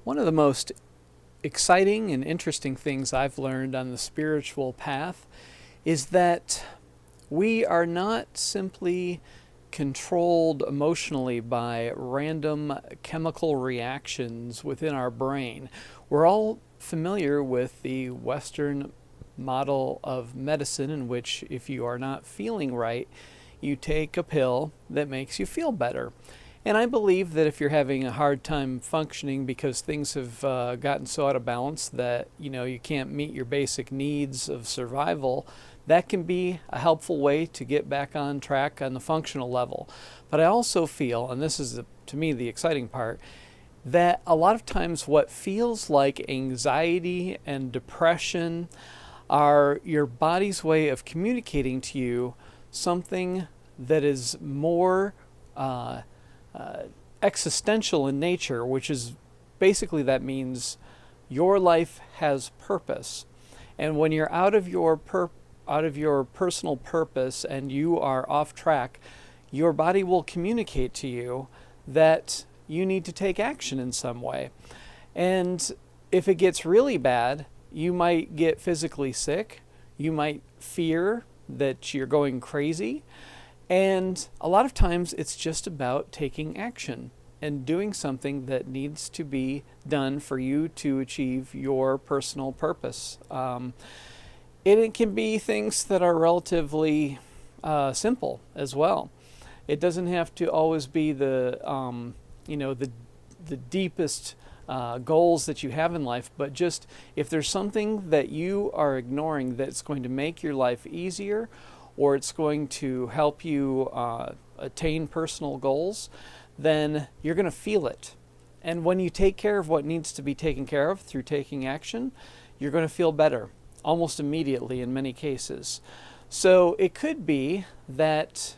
One of the most exciting and interesting things I've learned on the spiritual path is that we are not simply controlled emotionally by random chemical reactions within our brain. We're all familiar with the Western model of medicine, in which if you are not feeling right, you take a pill that makes you feel better. And I believe that if you're having a hard time functioning because things have gotten so out of balance that you can't meet your basic needs of survival, that can be a helpful way to get back on track on the functional level. But I also feel, and this is to me the exciting part, that a lot of times what feels like anxiety and depression are your body's way of communicating to you something that is more existential in nature, which is basically, that means your life has purpose. And when you're out of your personal purpose and you are off track, your body will communicate to you that you need to take action in some way. And if it gets really bad, you might get physically sick. You might fear that you're going crazy. And a lot of times it's just about taking action and doing something that needs to be done for you to achieve your personal purpose. And it can be things that are relatively simple as well. It doesn't have to always be the deepest goals that you have in life, but just if there's something that you are ignoring that's going to make your life easier, or it's going to help you attain personal goals, then you're going to feel it. And when you take care of what needs to be taken care of through taking action, you're going to feel better almost immediately in many cases. So it could be that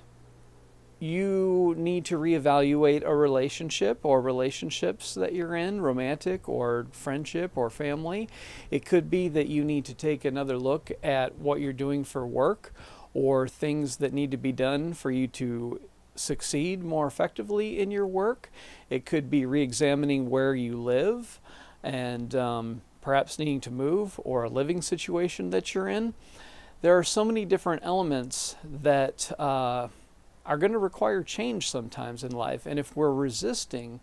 you need to reevaluate a relationship or relationships that you're in, romantic or friendship or family. It could be that you need to take another look at what you're doing for work, or things that need to be done for you to succeed more effectively in your work. It could be re-examining where you live and perhaps needing to move, or a living situation that you're in. There are so many different elements that are going to require change sometimes in life. And if we're resisting,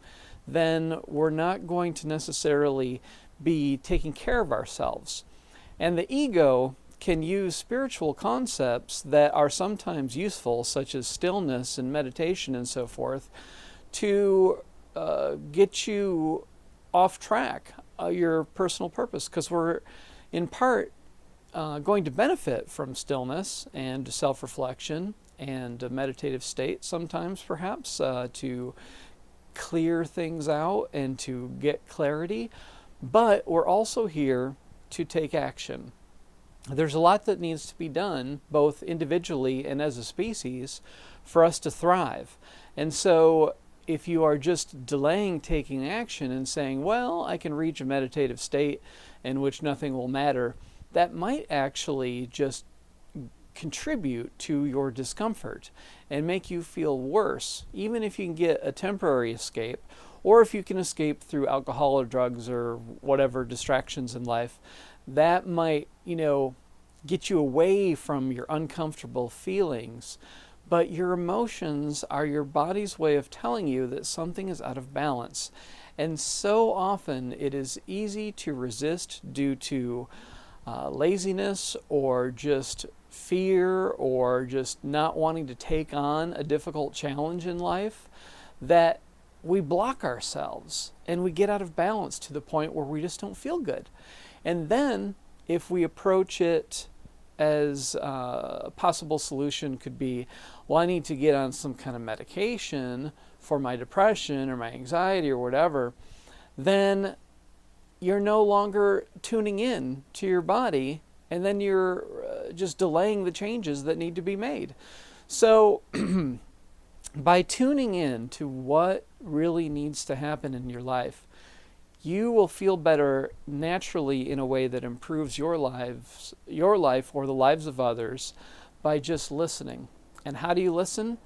then we're not going to necessarily be taking care of ourselves. And the ego can use spiritual concepts that are sometimes useful, such as stillness and meditation and so forth, to get you off track, your personal purpose, because we're in part going to benefit from stillness and self-reflection and a meditative state sometimes, perhaps, to clear things out and to get clarity. But we're also here to take action. There's a lot that needs to be done, both individually and as a species, for us to thrive. And so if you are just delaying taking action and saying, well, I can reach a meditative state in which nothing will matter, that might actually just contribute to your discomfort and make you feel worse, even if you can get a temporary escape, or if you can escape through alcohol or drugs or whatever distractions in life. That might, get you away from your uncomfortable feelings. But your emotions are your body's way of telling you that something is out of balance. And so often it is easy to resist due to laziness, or just fear, or just not wanting to take on a difficult challenge in life, that we block ourselves and we get out of balance to the point where we just don't feel good. And then if we approach it as a possible solution could be, well, I need to get on some kind of medication for my depression or my anxiety or whatever, then you're no longer tuning in to your body, and then you're just delaying the changes that need to be made. So by tuning in to what really needs to happen in your life, you will feel better naturally in a way that improves your life or the lives of others, by just listening. And how do you listen?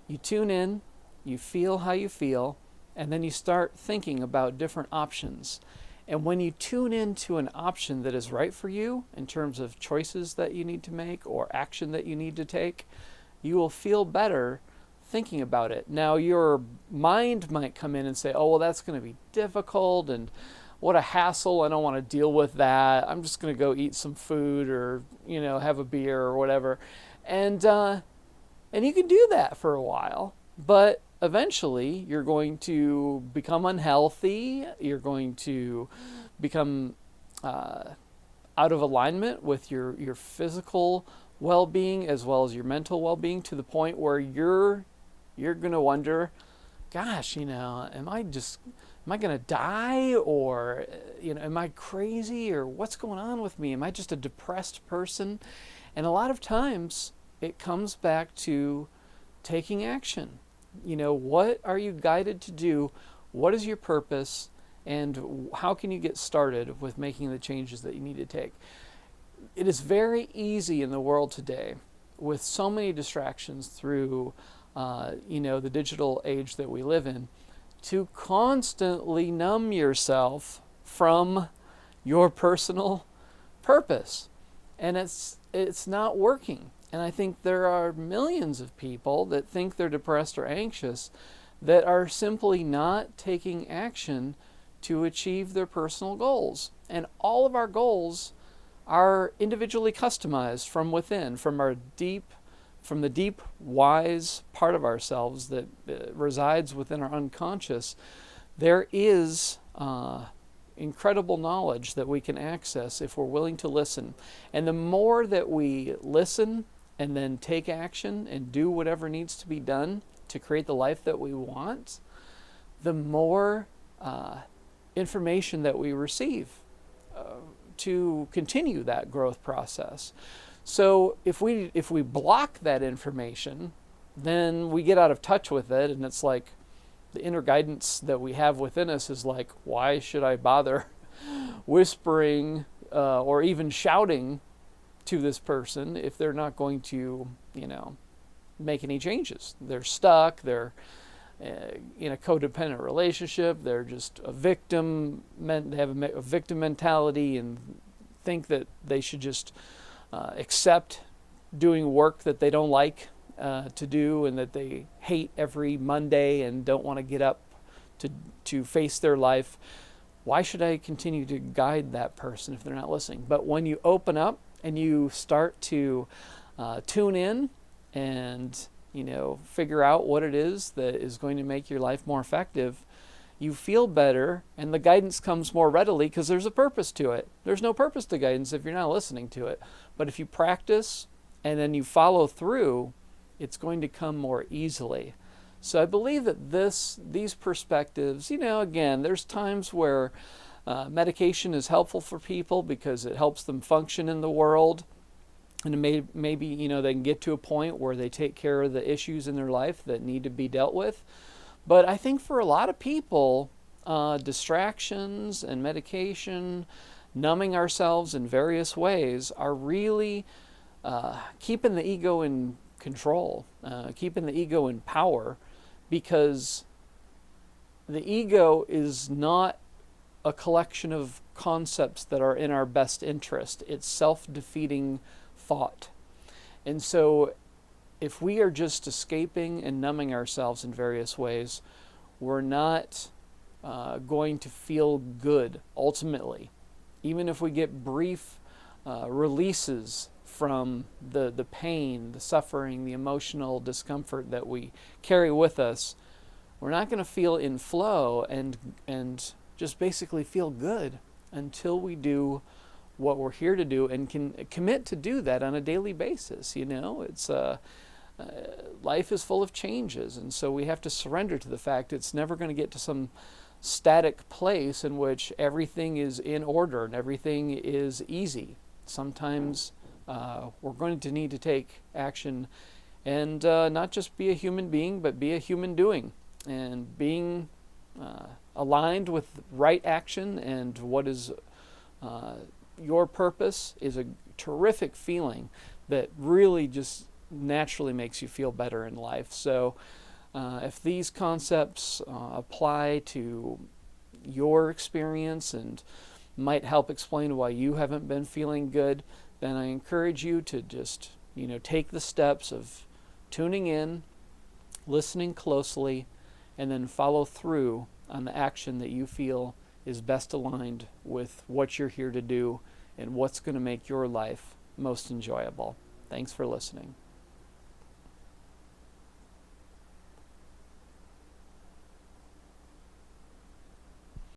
You tune in, you feel how you feel, and then you start thinking about different options. And when you tune into an option that is right for you in terms of choices that you need to make or action that you need to take, you will feel better thinking about it. Now, your mind might come in and say, oh, well, that's going to be difficult and what a hassle. I don't want to deal with that. I'm just going to go eat some food or, have a beer or whatever. And you can do that for a while, but eventually you're going to become unhealthy. You're going to become out of alignment with your physical well-being as well as your mental well-being, to the point where you're going to wonder, gosh, am I going to die, or am I crazy, or what's going on with me? Am I just a depressed person? And a lot of times it comes back to taking action. What are you guided to do? What is your purpose? And how can you get started with making the changes that you need to take? It is very easy in the world today, with so many distractions through the digital age that we live in, to constantly numb yourself from your personal purpose. And it's not working. And I think there are millions of people that think they're depressed or anxious that are simply not taking action to achieve their personal goals. And all of our goals are individually customized from within, from the deep, wise part of ourselves that resides within our unconscious. There is incredible knowledge that we can access if we're willing to listen. And the more that we listen and then take action and do whatever needs to be done to create the life that we want, the more information that we receive to continue that growth process. So if we block that information, then we get out of touch with it, and it's like the inner guidance that we have within us is like, why should I bother whispering or even shouting to this person if they're not going to, make any changes? They're stuck. They're in a codependent relationship. They're just a victim. They have a victim mentality and think that they should just accept doing work that they don't like to do, and that they hate every Monday and don't want to get up to face their life. Why should I continue to guide that person if they're not listening? But when you open up and you start to tune in and figure out what it is that is going to make your life more effective, you feel better, and the guidance comes more readily because there's a purpose to it. There's no purpose to guidance if you're not listening to it. But if you practice and then you follow through, it's going to come more easily. So I believe that these perspectives, again, there's times where medication is helpful for people because it helps them function in the world. And maybe they can get to a point where they take care of the issues in their life that need to be dealt with. But I think for a lot of people, distractions and medication, numbing ourselves in various ways, are really keeping the ego in control, keeping the ego in power, because the ego is not a collection of concepts that are in our best interest. It's self-defeating thought. And so if we are just escaping and numbing ourselves in various ways, we're not going to feel good ultimately. Even if we get brief releases from the pain, the suffering, the emotional discomfort that we carry with us, we're not going to feel in flow and just basically feel good until we do what we're here to do and can commit to do that on a daily basis. It's life is full of changes, and so we have to surrender to the fact it's never going to get to some static place in which everything is in order and everything is easy. Sometimes we're going to need to take action and not just be a human being, but be a human doing, and being aligned with right action and what is your purpose is a terrific feeling that really just naturally makes you feel better in life. So If these concepts apply to your experience and might help explain why you haven't been feeling good, then I encourage you to just, take the steps of tuning in, listening closely, and then follow through on the action that you feel is best aligned with what you're here to do and what's going to make your life most enjoyable. Thanks for listening.